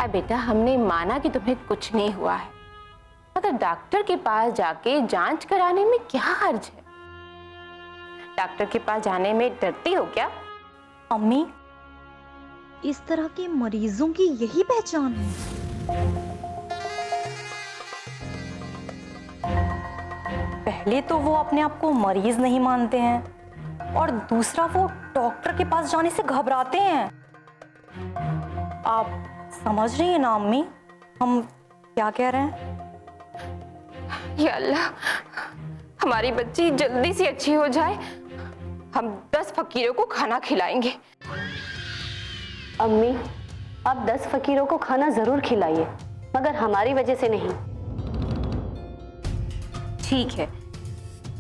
अब बेटा हमने माना कि तुम्हें कुछ नहीं हुआ है, मगर डॉक्टर के पास जाके जांच कराने में क्या हर्ज है? डॉक्टर के पास जाने में डरती हो क्या? अम्मी, इस तरह के मरीजों की यही पहचान है। पहले तो वो अपने आप को मरीज नहीं मानते हैं और दूसरा वो डॉक्टर के पास जाने से घबराते हैं। आप समझ रही हैं ना अम्मी हम क्या कह रहे हैं? या अल्लाह, हमारी बच्ची जल्दी से अच्छी हो जाए, हम 10 फकीरों को खाना खिलाएंगे। अम्मी, आप 10 फकीरों को खाना जरूर खिलाइए, मगर हमारी वजह से नहीं। ठीक है,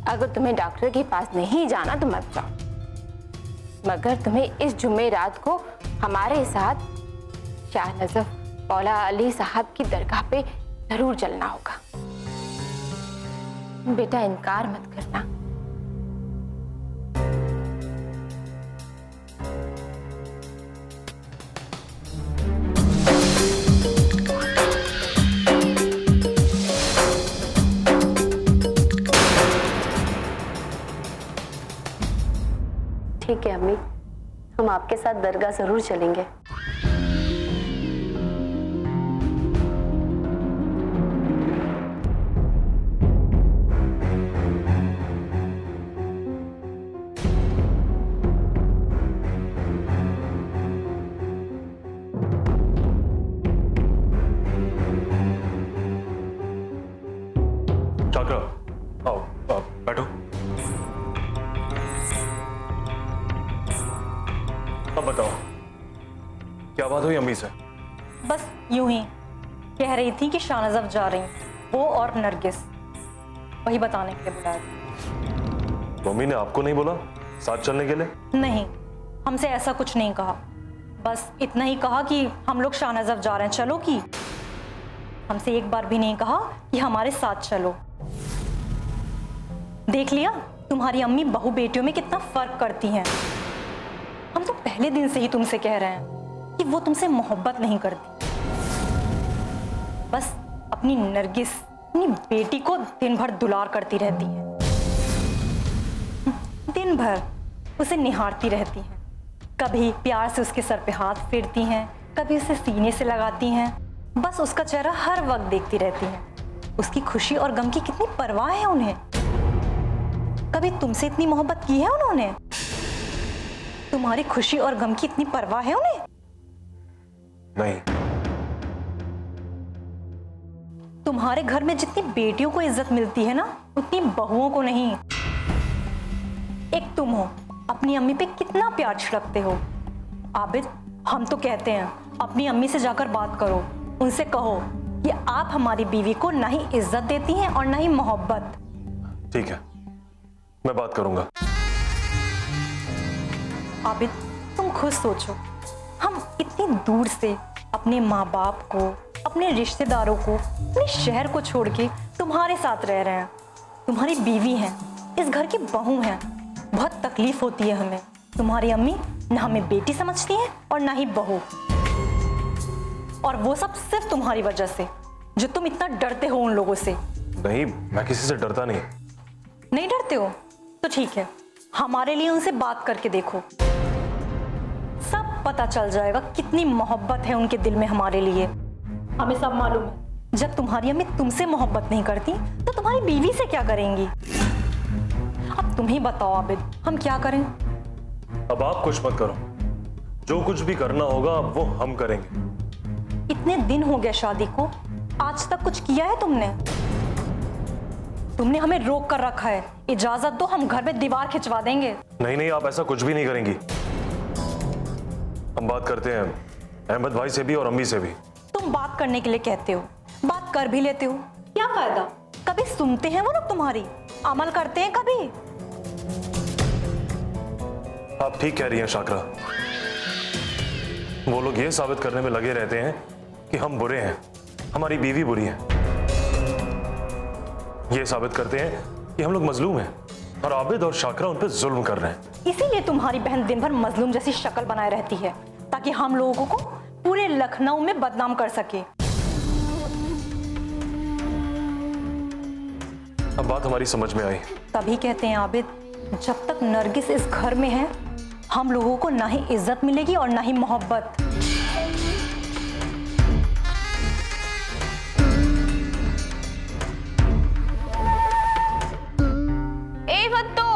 अगर तुम्हें डॉक्टर के पास नहीं जाना तो मत जाओ, मगर तुम्हें इस जुमेरात को हमारे साथ शाह नजफ मौला अली साहब की दरगाह पे जरूर चलना होगा। बेटा इनकार मत करना। ठीक है अम्मी, हम आपके साथ दरगाह जरूर चलेंगे। शाकरा, आओ बैठो। अब बताओ क्या बात हुई अम्मी से? बस यूं ही कह रही थी कि शाहनजफ जा रही, वो और नरगिस, वही बताने के लिए बुलाया था। मम्मी ने आपको नहीं बोला साथ चलने के लिए? नहीं, हमसे ऐसा कुछ नहीं कहा, बस इतना ही कहा कि हम लोग शाहनजफ जा रहे हैं, चलो की। हमसे एक बार भी नहीं कहा कि हमारे साथ चलो। देख लिया तुम्हारी अम्मी बहू बेटियों में कितना फर्क करती हैं। हम तो पहले दिन से ही तुमसे कह रहे हैं कि वो तुमसे मोहब्बत नहीं करती, बस अपनी नरगिस, अपनी बेटी को दिन भर दुलार करती रहती है, दिन भर उसे निहारती रहती हैं, कभी प्यार से उसके सर पे हाथ फेरती हैं, कभी उसे सीने से लगाती हैं, बस उसका चेहरा हर वक्त देखती रहती हैं। उसकी खुशी और गम की कितनी परवाह है उन्हें। कभी तुमसे इतनी मोहब्बत की है उन्होंने? तुम्हारी खुशी और गम की इतनी परवाह है उन्हें? नहीं। तुम्हारे घर में जितनी बेटियों को इज्जत मिलती है ना, उतनी बहुओं को नहीं। एक तुम हो, अपनी अम्मी पे कितना प्यार छिड़कते हो। आबिद, हम तो कहते हैं अपनी अम्मी से जाकर बात करो, उनसे कहो कि आप हमारी बीवी को ना ही इज्जत देती हैं और ना ही मोहब्बत। ठीक है, मैं बात करूंगा। आबिद, तुम खुद सोचो, हम इतनी दूर से अपने माँ बाप को, अपने रिश्तेदारों को, अपने शहर को छोड़ के तुम्हारे साथ रह रहे हैं। तुम्हारी बीवी हैं, इस घर की बहू हैं, बहुत तकलीफ होती है हमें। तुम्हारी अम्मी ना हमें बेटी समझती हैं और ना ही बहू, और वो सब सिर्फ तुम्हारी वजह से, जो तुम इतना डरते हो उन लोगों से। नहीं, मैं किसी से डरता नहीं। नहीं डरते हो तो ठीक है, हमारे लिए उनसे बात करके देखो, सब पता चल जाएगा कितनी मोहब्बत है उनके दिल में हमारे लिए। हमें सब मालूम है, जब तुम्हारी अम्मी तुमसे मोहब्बत नहीं करती तो तुम्हारी बीवी से क्या करेंगी? अब तुम ही बताओ आबिद, हम क्या करें? अब आप कुछ मत करो, जो कुछ भी करना होगा अब वो हम करेंगे। इतने दिन हो गए शादी को, आज तक कुछ किया है तुमने? तुमने हमें रोक कर रखा है। इजाजत दो, हम घर में दीवार खिंचवा देंगे। नहीं नहीं, आप ऐसा कुछ भी नहीं करेंगी। हम बात करते हैं अहमद भाई से भी और अम्मी से भी। तुम बात करने के लिए कहते हो, बात कर भी लेते हो, क्या फायदा? कभी सुनते हैं वो लोग तुम्हारी? अमल करते हैं कभी? आप ठीक कह रही हैं शाकरा, वो लोग ये साबित करने में लगे रहते हैं कि हम बुरे हैं, हमारी बीवी बुरी है। ये साबित करते हैं कि हम लोग मजलूम हैं और आबिद और शाकरा उन पर जुल्म कर रहे हैं। इसीलिए तुम्हारी बहन दिन भर मजलूम जैसी शक्ल बनाए रहती है, ताकि हम लोगों को पूरे लखनऊ में बदनाम कर सके। अब बात हमारी समझ में आई। तभी कहते हैं आबिद, जब तक नरगिस इस घर में है हम लोगों को ना ही इज्जत मिलेगी और ना ही मोहब्बत। ए बत्तो,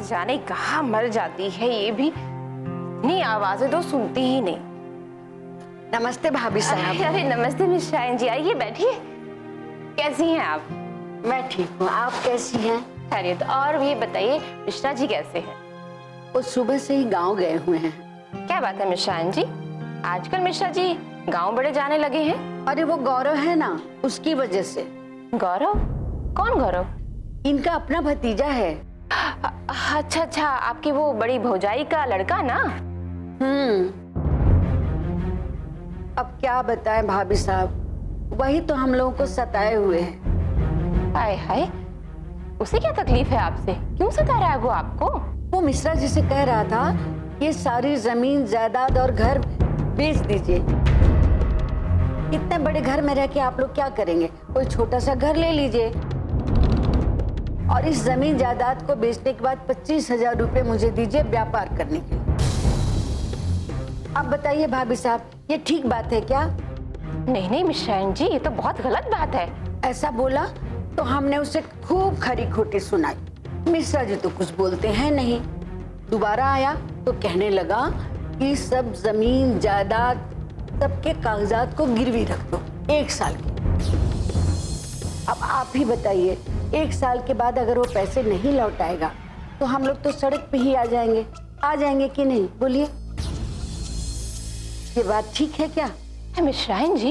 जाने कहाँ मर जाती है ये भी, इतनी आवाजें तो सुनती ही नहीं। नमस्ते भाभी साहब। अरे नमस्ते मिस शाइन जी, आइए बैठिए। कैसी हैं आप? मैं ठीक हूँ, आप कैसी हैं? खैरियत। और ये बताइए मिश्रा जी कैसे हैं? वो सुबह से ही गांव गए हुए हैं। क्या बात है मिस शाइन जी, आजकल मिश्रा जी गांव बड़े जाने लगे हैं। अरे वो गौरव है ना, उसकी वजह से। गौरव? कौन गौरव? इनका अपना भतीजा है। अच्छा अच्छा, आपकी वो बड़ी भौजाई का लड़का ना? अब क्या बताएं भाभी साहब, वही तो हम लोगों को सताए हुए हैं। हाय हाय, उसे क्या तकलीफ है आपसे? क्यों सता रहा है वो आपको? वो मिश्रा जी से कह रहा था ये सारी जमीन जायदाद और घर बेच दीजिए। इतने बड़े घर में रह के आप लोग क्या करेंगे, कोई छोटा सा घर ले लीजिए और इस जमीन जायदाद को बेचने के बाद 25,000 रुपए मुझे दीजिए व्यापार करने के लिए। अब बताइए भाभी साहब, ये ठीक बात है क्या? नहीं नहीं मिस शाइन जी, ये तो बहुत गलत बात है। ऐसा बोला तो हमने उसे खूब खरी खोटी सुनाई। मिश्रा जी तो कुछ बोलते हैं नहीं। दोबारा आया तो कहने लगा कि सब जमीन जायदाद सबके कागजात को गिरवी रख दो 1 साल के। अब आप ही बताइए, 1 साल के बाद अगर वो पैसे नहीं लौटाएगा तो हम लोग तो सड़क पे ही आ जाएंगे कि नहीं? बोलिए, ये बात ठीक है क्या? मिस शाइन जी,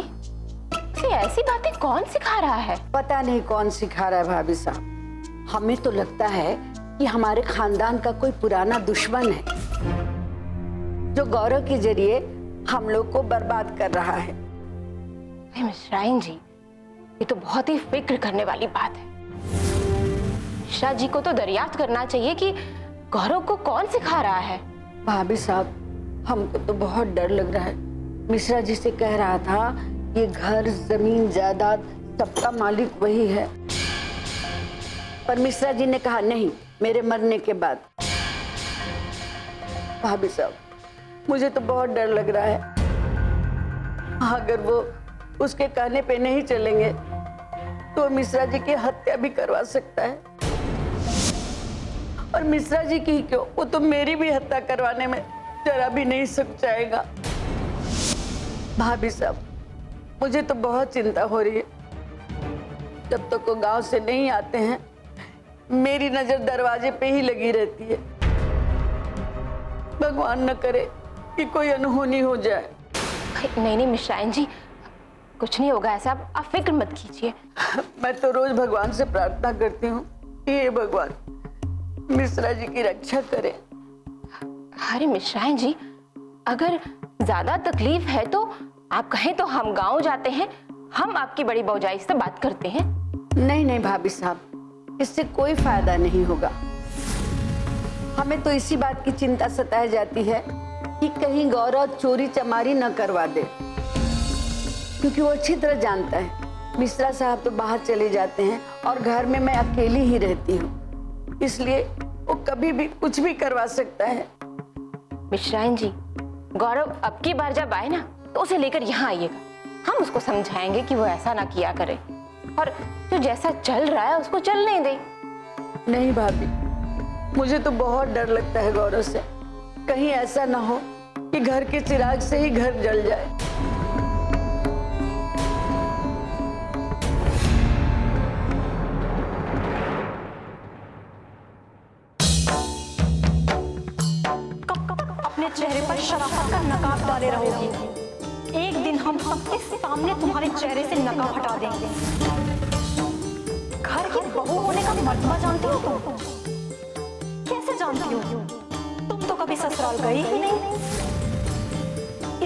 उसे ऐसी बातें कौन सिखा रहा है? पता नहीं कौन सिखा रहा है भाभी साहब। हमें तो लगता है कि हमारे खानदान का कोई पुराना दुश्मन है जो गौरव के जरिए हम लोग को बर्बाद कर रहा है। मिस शाइन जी, ये तो बहुत ही फिक्र करने वाली बात है। मिश्रा जी को तो दरियाफ्त करना चाहिए कि गौरव को कौन सिखा रहा है। भाभी साहब, हमको तो बहुत डर लग रहा है। मिश्रा जी से कह रहा था ये घर जमीन जायदाद सबका मालिक वही है, पर मिश्रा जी ने कहा नहीं, मेरे मरने के बाद। भाभी साहब, मुझे तो बहुत डर लग रहा है। अगर वो उसके कहने पे नहीं चलेंगे तो मिश्रा जी की हत्या भी करवा सकता है। और मिश्रा जी की क्यों, वो तो मेरी भी हत्या करवाने में जरा भी नहीं सक जाएगा। भाभी साहब, मुझे तो बहुत चिंता हो रही है। जब तक वो गांव से नहीं आते हैं मेरी नजर दरवाजे पे ही लगी रहती है। भगवान न करे कि कोई अनहोनी हो जाए। नहीं नहीं मिस शाइन जी, कुछ नहीं होगा ऐसा, आप फिक्र मत कीजिए। मैं तो रोज भगवान से प्रार्थना करती हूँ कि हे भगवान मिश्रा जी की रक्षा करें। अरे मिस शाइन जी, अगर ज्यादा तकलीफ है तो आप कहें तो हम गांव जाते हैं, हम आपकी बड़ी भौजाई से बात करते हैं। नहीं नहीं भाभी साहब, इससे कोई फायदा नहीं होगा। हमें तो इसी बात की चिंता सताई जाती है कि कहीं गौरव चोरी चमारी न करवा दे, क्योंकि वो अच्छी तरह जानता है मिश्रा साहब तो बाहर चले जाते हैं और घर में मैं अकेली ही रहती हूँ, इसलिए वो कभी भी कुछ भी करवा सकता है। मिस शाइन जी, गौरव अब की बार जब आए ना तो उसे लेकर यहाँ आइएगा, हम उसको समझाएंगे कि वो ऐसा ना किया करे और जो जैसा चल रहा है उसको चलने दे। नहीं भाभी, मुझे तो बहुत डर लगता है गौरव से। कहीं ऐसा ना हो कि घर के चिराग से ही घर जल जाए। कब कब अपने चेहरे पर शराफत का नकाब डाले रहोगी। एक दिन हम सबके सामने तुम्हारे चेहरे से नकाब हटा देंगे। घर की बहू होने का मर्तबा जानती हो तुम? कैसे जानती हो? तुम तो कभी ससुराल गई ही नहीं।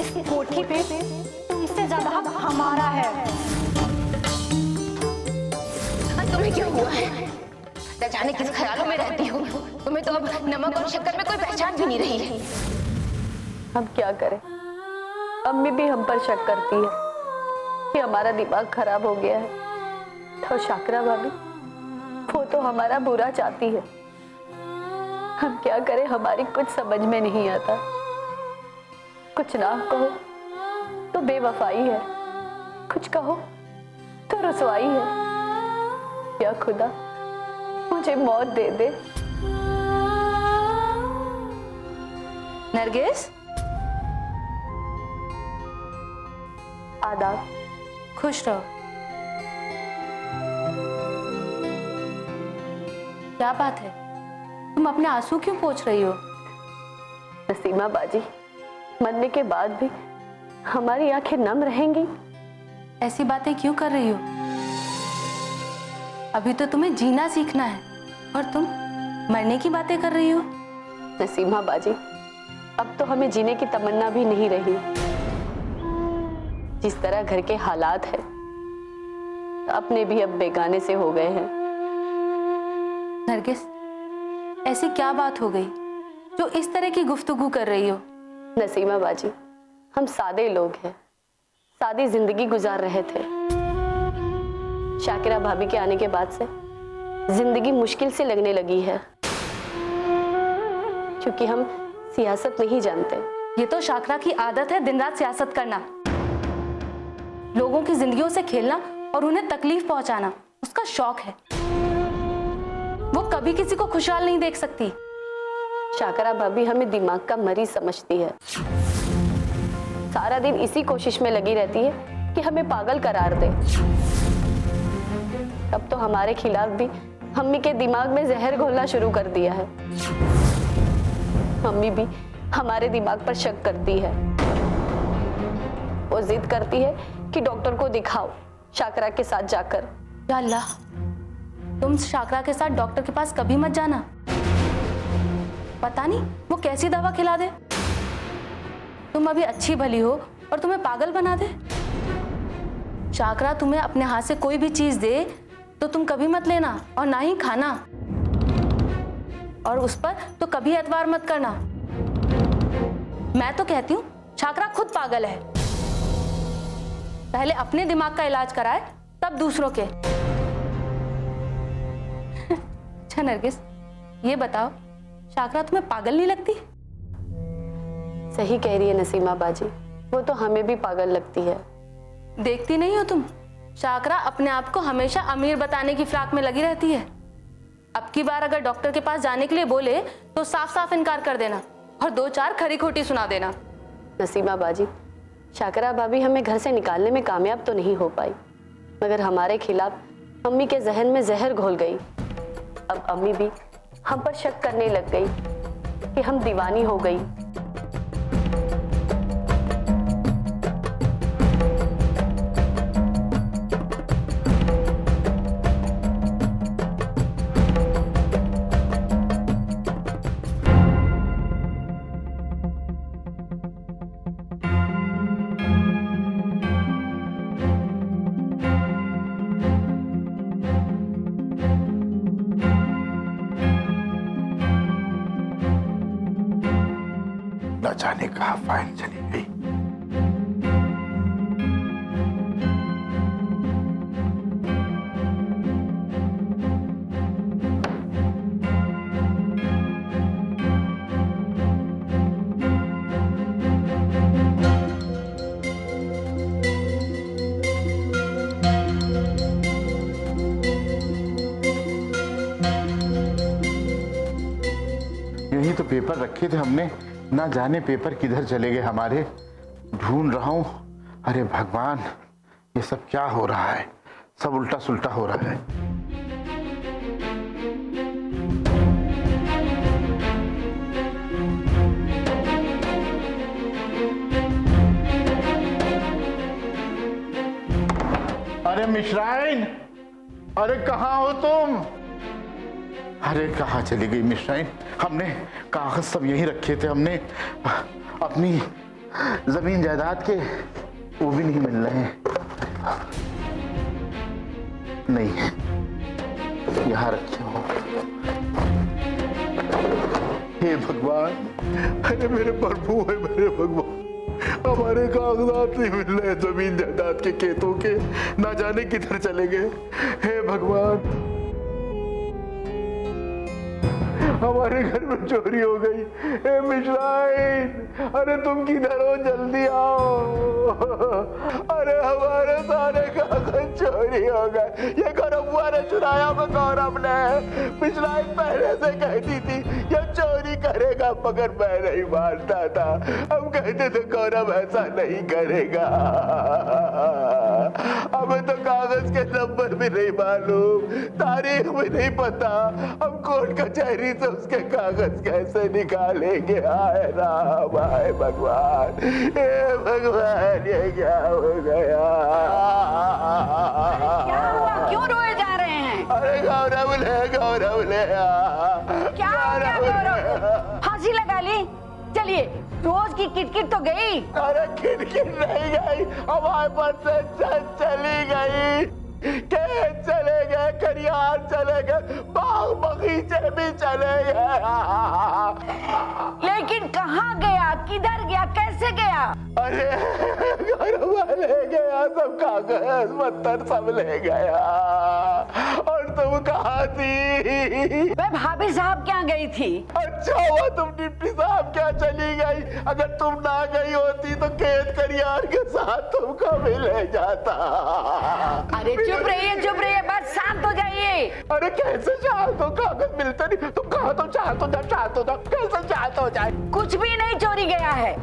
इस कोठी पे तुमसे ज्यादा हक हमारा है। तुम्हें क्या हुआ है? न जाने किस ख्यालों में रहती हो, तुम्हें तो अब नमक और शक्कर में कोई पहचान भी नहीं रही है। अब क्या करें, अम्मी भी हम पर शक करती है कि हमारा दिमाग खराब हो गया है। तो शाकरा भाभी, वो तो हमारा बुरा चाहती है। हम क्या करें, हमारी कुछ समझ में नहीं आता। कुछ ना कहो तो बेवफाई है, कुछ कहो तो रुसवाई है। या खुदा मुझे मौत दे दे। नरगिस, आदाब। खुश रहो। क्या बात है, तुम अपने आंसू क्यों पोंछ रही हो? नसीमा बाजी, मरने के बाद भी हमारी आंखें नम रहेंगी? ऐसी बातें क्यों कर रही हो? अभी तो तुम्हें जीना सीखना है और तुम मरने की बातें कर रही हो। नसीमा बाजी, अब तो हमें जीने की तमन्ना भी नहीं रही। जिस तरह घर के हालात हैं, अपने भी अब बेगाने से हो गए हैं। नरगिस, ऐसी क्या बात हो गई जो इस तरह की गुफ्तगू कर रही हो? नसीमा बाजी, हम सादे लोग हैं, सादी जिंदगी गुजार रहे थे। शाकिरा भाभी के आने के बाद से जिंदगी मुश्किल से लगने लगी है, क्योंकि हम सियासत नहीं जानते। ये तो शाकरा की आदत है, दिन रात सियासत करना, लोगों की जिंदगियों से खेलना और उन्हें तकलीफ पहुंचाना उसका शौक है। वो कभी किसी को खुशहाल नहीं देख सकती। शाकरा भाभी हमें दिमाग का मरीज समझती है, सारा दिन इसी कोशिश में लगी रहती है कि हमें पागल करार दे। अब तो हमारे खिलाफ भी मम्मी के दिमाग में जहर घोलना शुरू कर दिया है। मम्मी भी हमारे दिमाग पर शक करती है। वो जिद करती है कि डॉक्टर को दिखाओ शाकरा के साथ जाकर। या अल्लाह, तुम शाकरा के साथ डॉक्टर के पास कभी मत जाना। पता नहीं वो कैसी दवा खिला दे, तुम अभी अच्छी भली हो और तुम्हें पागल बना दे। शाकरा तुम्हें अपने हाथ से कोई भी चीज दे तो तुम कभी मत लेना और ना ही खाना, और उस पर तो कभी एतबार मत करना। मैं तो कहती हूँ शाकरा खुद पागल है। पहले अपने दिमाग का इलाज कराए तब दूसरों के। अच्छा नरगिस, ये बताओ, शाकरा तुम्हें पागल नहीं लगती? सही कह रही है नसीमा बाजी, वो तो हमें भी पागल लगती है। देखती नहीं हो तुम, शाकरा अपने आप को हमेशा अमीर बताने की फिराक में लगी रहती है। अब की बार अगर डॉक्टर के पास जाने के लिए बोले तो साफ साफ इनकार कर देना और 2-4 खरी खोटी सुना देना। नसीमा बाजी, शाकरा भाभी हमें घर से निकालने में कामयाब तो नहीं हो पाई, मगर हमारे खिलाफ अम्मी के जहन में जहर घोल गई। अब अम्मी भी हम पर शक करने लग गई कि हम दीवानी हो गई। न जाने कहाँ फाइल चली गई। यही तो पेपर रखे थे हमने, ना जाने पेपर किधर चले गए हमारे। ढूंढ रहा हूं। अरे भगवान, ये सब क्या हो रहा है? सब उल्टा सुल्टा हो रहा है। अरे मिश्राइन, अरे कहाँ हो तुम? अरे कहाँ चली गई मिश्राइन? हमने कागज सब यहीं रखे थे, हमने अपनी जमीन जायदाद के, वो भी नहीं मिल रहे हैं। नहीं, यहाँ रखे हो। हे भगवान, अरे मेरे प्रभु है, मेरे भगवान, हमारे कागजात नहीं मिल रहे जमीन जायदाद के, खेतों के, ना जाने किधर चले गए। हे भगवान, हमारे घर में चोरी हो गई। हे मिश्राइन, अरे तुम किधर हो, जल्दी आओ। अरे हमारे सारे कागज चोरी हो गए। ये गौरव ने चुराया मैं गौरव ने। मिश्राइन पहले से कहती थी ये चोरी करेगा, मगर मैं नहीं मानता था। हम कहते थे गौरव ऐसा नहीं करेगा। हमें तो कागज के नंबर भी नहीं मालूम, तारीख भी नहीं पता। हम कोर्ट कचहरी से उसके कागज कैसे निकालेंगे? आए राम, आए भगवान, हे भगवान, ये क्या हो गया? क्या हुआ, क्यों रोए जा रहे हैं? अरे गौरव ले, गौरव ले। क्या हो गया गौरव? फांसी लगा ली? चलिए, रोज की किटकिट तो गई। अरे किटकिट नहीं गई, हमारे पर से चली गई। खेत चले गए, खरियार चले गए, बाग बगीचे भी चले गए। लेकिन कहाँ गया, किधर गया, कैसे गया? अरे घर ले गया, सब कागज पत्तर सब ले गया। और तुम कहाँ थी? मैं भाभी साहब क्या गई थी। अच्छा हुआ तुम डिप्टी साहब क्या चली गई। अगर तुम ना गई होती तो खेत खरियार के साथ तुमको भी ले जाता। अरे चुप रहिए, चुप रहिए, बस शांत हो जाइए। अरे कैसे शांत हो, कागज मिलते नहीं। तुम कहा तो शांत हो जा, शांत हो जा, कैसे शांत हो जाए? कुछ भी नहीं चोरी गया है।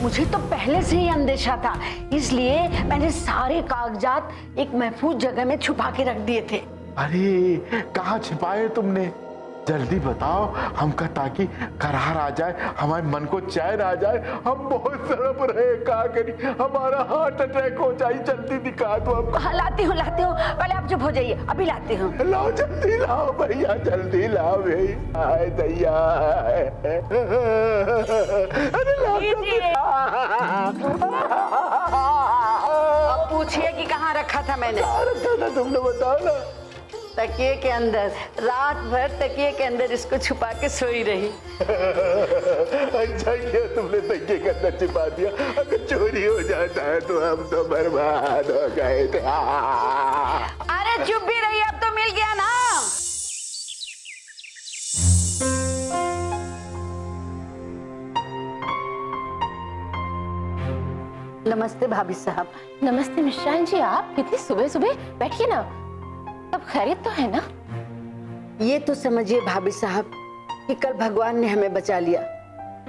मुझे तो पहले से ही अंदेशा था, इसलिए मैंने सारे कागजात एक महफूज जगह में छुपा के रख दिए थे। अरे कहाँ छिपाए तुमने? जल्दी बताओ हमका, ताकि करार आ जाए, हमारे मन को चैन आ जाए। हम बहुत तड़प रहे, क्या करी, हमारा हार्ट अटैक हो जाए। जल्दी दिखा दो हमको। हाँ, लाती हूँ, पहले आप चुप हो जाइए, अभी लाती हूँ। लाओ, जल्दी लाओ भैया, जल्दी लाओ भैया। आए दैया, अरे लाओ जल्दी। अब पूछिए कि कहाँ रखा था मैंने। कहाँ रखा था तुमने, बताओ ना। तकिए के अंदर, रात भर तकिए के अंदर इसको छुपा के सोई रही। अच्छा किया तुमने तकिए के अंदर छिपा दिया। अगर चोरी हो जाता है तो हम तो बर्बाद हो गए थे। अरे चुप भी रही, अब तो मिल गया ना। नमस्ते भाभी साहब। नमस्ते मिश्राइन जी, आप इतनी सुबह सुबह बैठिए ना। सब खैरियत तो है ना? ये तो समझिए भाभी साहब कि कल भगवान ने हमें बचा लिया,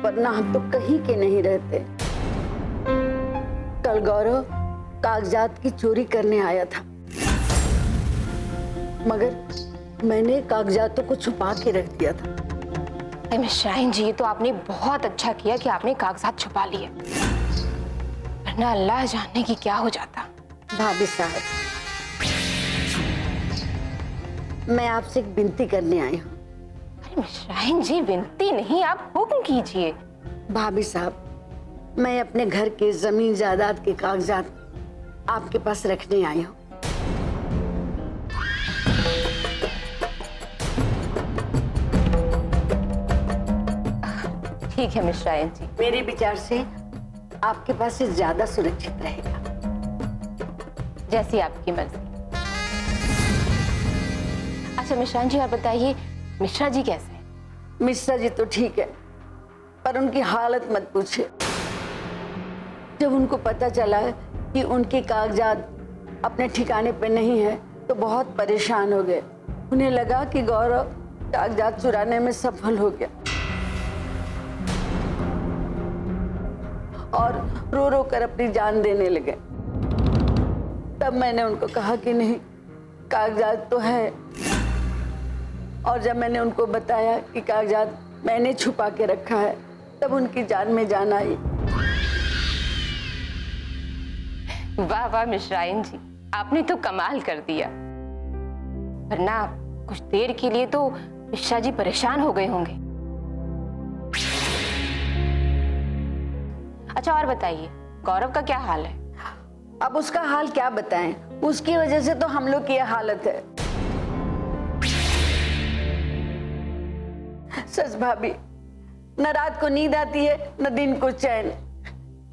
वरना हम तो कहीं के नहीं रहते। कल गौरव कागजात की चोरी करने आया था, मगर मैंने कागजातों को छुपा के रख दिया था। अरे मिश्राइन जी, तो आपने बहुत अच्छा किया कि आपने कागजात छुपा लिए, वरना अल्लाह जाने की क्या हो जाता। भाभी साहब, मैं आपसे एक विनती करने आई हूँ। अरे मिश्राइन जी, विनती नहीं, आप हुक्म कीजिए। भाभी साहब, मैं अपने घर के जमीन जायदाद के कागजात आपके पास रखने आई हूँ। ठीक है मिश्राइन जी, मेरे विचार से आपके पास से ज्यादा सुरक्षित रहेगा। जैसी आपकी मर्जी। अच्छा मिश्राइन जी, आप बताइए मिश्रा जी कैसे हैं? मिश्रा जी तो ठीक है, पर उनकी हालत मत पूछिए। जब उनको पता चला कि उनके कागजात अपने ठिकाने पे नहीं है तो बहुत परेशान हो गए। उन्हें लगा कि गौरव कागजात चुराने में सफल हो गया और रो रो कर अपनी जान देने लगे। तब मैंने उनको कहा कि नहीं, कागजात तो है। और जब मैंने उनको बताया कि कागजात मैंने छुपा के रखा है, तब उनकी जान में जान आई। वाह वाह मिश्राइन जी, आपने तो कमाल कर दिया, वरना कुछ देर के लिए तो मिश्रा जी परेशान हो गए होंगे। अच्छा और बताइए, गौरव का क्या हाल है? अब उसका हाल क्या बताएं, उसकी वजह से तो हम लोग की यह हालत है। सच भाभी, न रात को नींद आती है न दिन को चैन।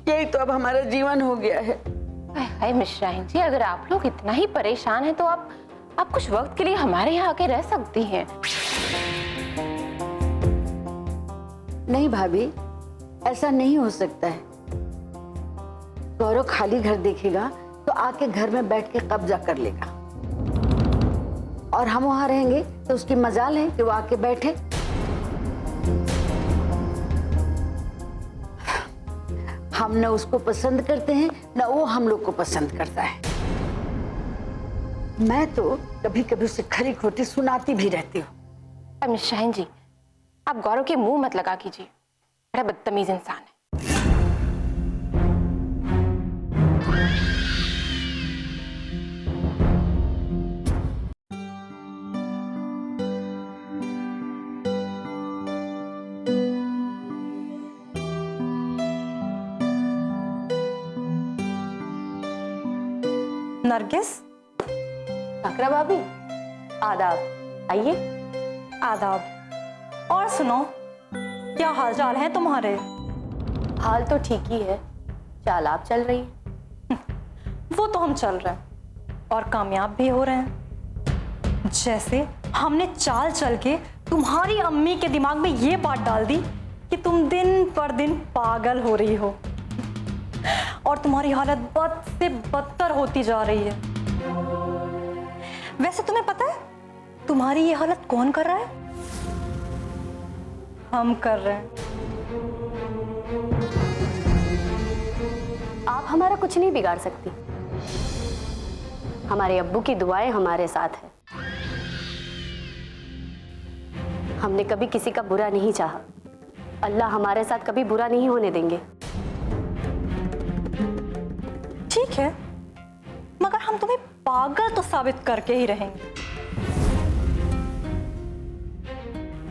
यही तो अब हमारा जीवन हो गया है। हाय मिश्राइन जी, अगर आप लोग इतना ही परेशान हैं तो आप कुछ वक्त के लिए हमारे यहाँ आके रह सकती हैं। नहीं भाभी, ऐसा नहीं हो सकता है। गौरव खाली घर देखेगा तो आके घर में बैठ के कब्जा कर लेगा, और हम वहां रहेंगे तो उसकी मजाल है कि वो आके बैठे। हम न उसको पसंद करते हैं न वो हम लोग को पसंद करता है। मैं तो कभी कभी उसे खरी खोटी सुनाती भी रहती हूँ। मिश्राइन जी, आप गौरव के मुंह मत लगा कीजिए, बड़ा बदतमीज इंसान है। नरगिस, शाकरा भाभी, आदाब, आइए। आदाब। और सुनो, क्या हालचाल है तुम्हारे? हाल तो ठीक ही है, चाल आप चल रही है। वो तो हम चल रहे हैं और कामयाब भी हो रहे हैं। जैसे हमने चाल चल के तुम्हारी अम्मी के दिमाग में ये बात डाल दी कि तुम दिन पर दिन पागल हो रही हो और तुम्हारी हालत बद से बदतर होती जा रही है। वैसे तुम्हें पता है तुम्हारी ये हालत कौन कर रहा है? हम कर रहे हैं। आप हमारा कुछ नहीं बिगाड़ सकती। हमारे अब्बू की दुआएं हमारे साथ है। हमने कभी किसी का बुरा नहीं चाहा। अल्लाह हमारे साथ कभी बुरा नहीं होने देंगे। ठीक है, मगर हम तुम्हें पागल तो साबित करके ही रहेंगे।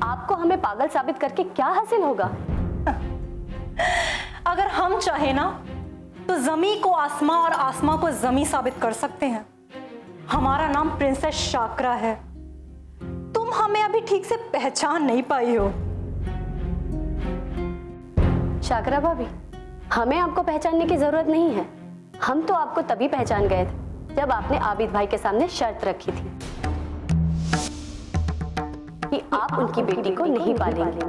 आपको हमें पागल साबित करके क्या हासिल होगा? अगर हम चाहे ना तो जमी को आसमां और आसमां को जमी साबित कर सकते हैं। हमारा नाम प्रिंसेस शाकरा है। तुम हमें अभी ठीक से पहचान नहीं पाई हो। शाकरा भाभी, हमें आपको पहचानने की जरूरत नहीं है। हम तो आपको तभी पहचान गए थे जब आपने आबिद भाई के सामने शर्त रखी थी कि आप उनकी बेटी को नहीं पालेंगे।